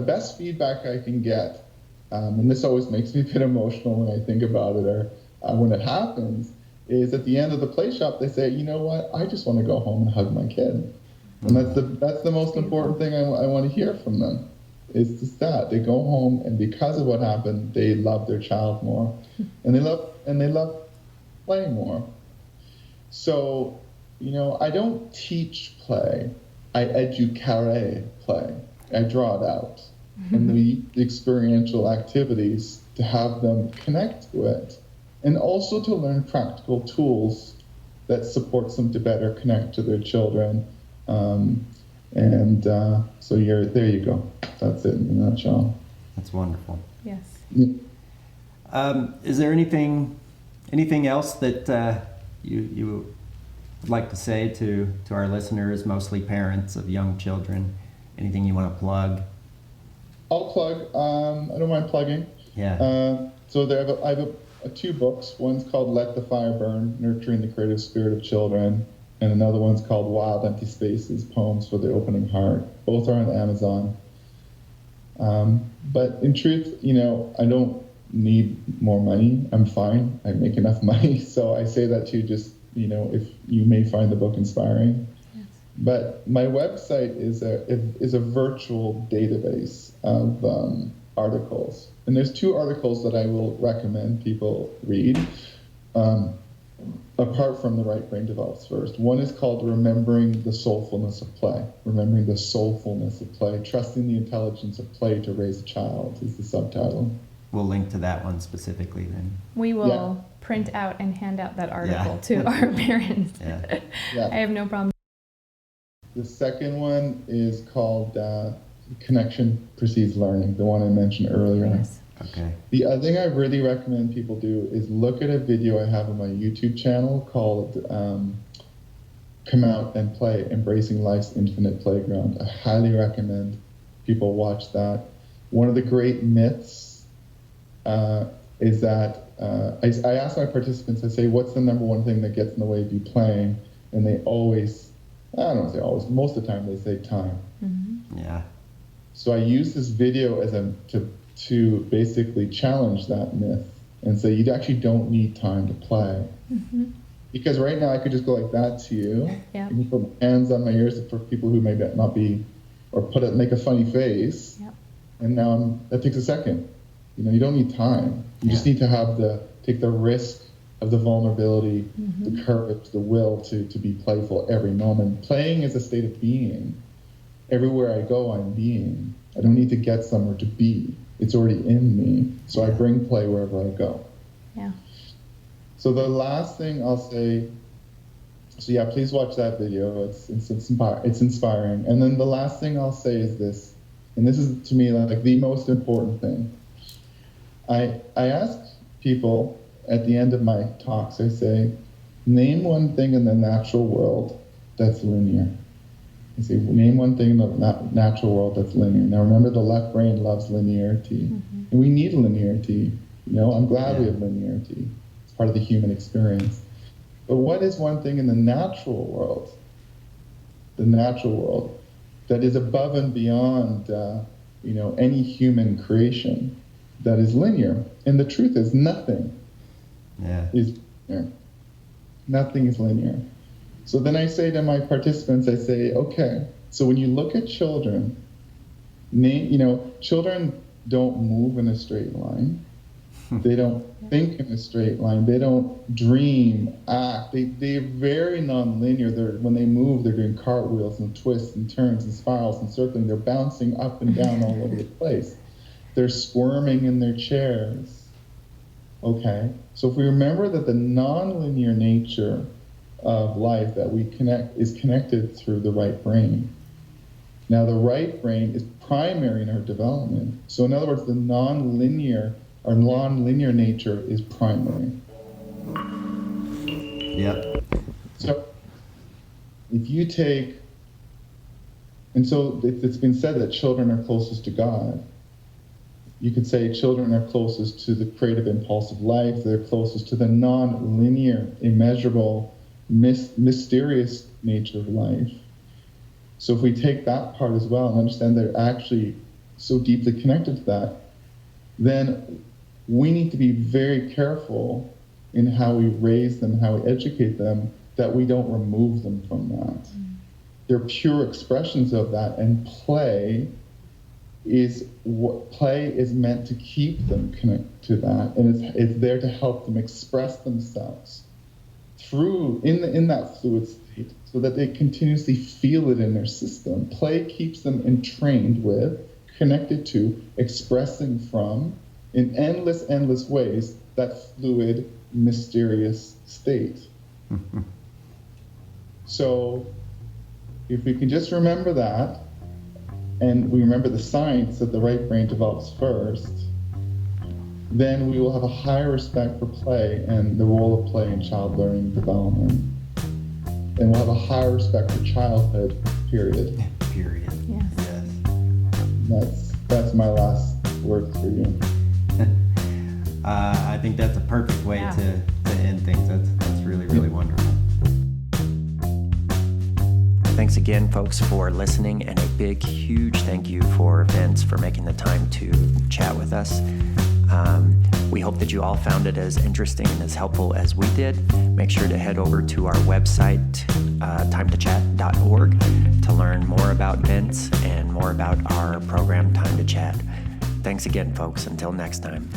best feedback I can get, and this always makes me a bit emotional when I think about it, or when it happens, is at the end of the play shop they say, you know what, I just want to go home and hug my kid. And that's the most important thing I want to hear from them. It's just that they go home, and because of what happened, they love their child more, and they love playing more. So, I don't teach play. I educare play. I draw it out, and we use the experiential activities to have them connect to it, and also to learn practical tools that supports them to better connect to their children. So there you go. That's it in a nutshell. That's wonderful. Yes. Yeah. Is there anything else that you would like to say to our listeners, mostly parents of young children? Anything you want to plug? I'll plug. I don't mind plugging. Yeah. So I have two books. One's called Let the Fire Burn, Nurturing the Creative Spirit of Children. And another one's called Wild Empty Spaces, Poems for the Opening Heart. Both are on Amazon. But in truth, I don't need more money. I'm fine. I make enough money. So I say that to you just, if you may find the book inspiring. Yes. But my website is a virtual database of articles. And there's two articles that I will recommend people read. Apart from The Right Brain Develops First. One is called Remembering the Soulfulness of Play. Remembering the Soulfulness of Play. Trusting the Intelligence of Play to Raise a Child is the subtitle. We'll link to that one specifically then. We will print out and hand out that article to our parents. I have no problem. The second one is called Connection Precedes Learning, the one I mentioned earlier. Yes. Okay. The other thing I really recommend people do is look at a video I have on my YouTube channel called Come Out and Play, Embracing Life's Infinite Playground. I highly recommend people watch that. One of the great myths is that I ask my participants, I say, what's the number one thing that gets in the way of you playing? And they always, I don't want to say always, most of the time they say time. Mm-hmm. Yeah. So I use this video to basically challenge that myth and say you actually don't need time to play. Mm-hmm. Because right now I could just go like that to you, and you put my hands on my ears for people who may not be, or make a funny face, and now that takes a second. You don't need time. You just need to take the risk of the vulnerability, the courage, the will to be playful every moment. Playing is a state of being. Everywhere I go, I'm being. I don't need to get somewhere to be. It's already in me. So I bring play wherever I go. Yeah. So the last thing I'll say, please watch that video. It's inspiring. And then the last thing I'll say is this, and this is to me like the most important thing. I ask people at the end of my talks, I say, name one thing in the natural world that's linear. I say, name one thing in the natural world that's linear. Now remember, the left brain loves linearity. And we need linearity. I'm glad we have linearity. It's part of the human experience. But what is one thing in the natural world that is above and beyond any human creation that is linear? And the truth is nothing is linear. Nothing is linear. So then I say to my participants, I say, okay, so when you look at children, children don't move in a straight line. They don't think in a straight line. They don't dream, act. They're very non-linear. When they move, they're doing cartwheels and twists and turns and spirals and circling. They're bouncing up and down all over the place. They're squirming in their chairs. Okay, so if we remember that the non-linear nature of life that we is connected through the right brain. Now the right brain is primary in our development. So in other words, the non-linear nature is primary. Yep. So if you take And so it's been said that children are closest to God. You could say children are closest to the creative impulse of life. They're closest to the non-linear, immeasurable, mysterious nature of life. So if we take that part as well and understand they're actually so deeply connected to that, then we need to be very careful in how we raise them, how we educate them, that we don't remove them from that. They're pure expressions of that, and play is meant to keep them connected to that, and it's there to help them express themselves through in that fluid state, so that they continuously feel it in their system. Play keeps them entrained with, connected to, expressing from, in endless ways, that fluid, mysterious state. So if we can just remember that, and we remember the science that the right brain develops first, then we will have a higher respect for play and the role of play in child learning and development. And we'll have a higher respect for childhood, period. Period. Yes. That's my last word for you. I think that's a perfect way to end things. That's really wonderful. Thanks again, folks, for listening, and a big, huge thank you for Vince for making the time to chat with us. We hope that you all found it as interesting and as helpful as we did. Make sure to head over to our website, timetochat.org, to learn more about Vince and more about our program, Time to Chat. Thanks again, folks. Until next time.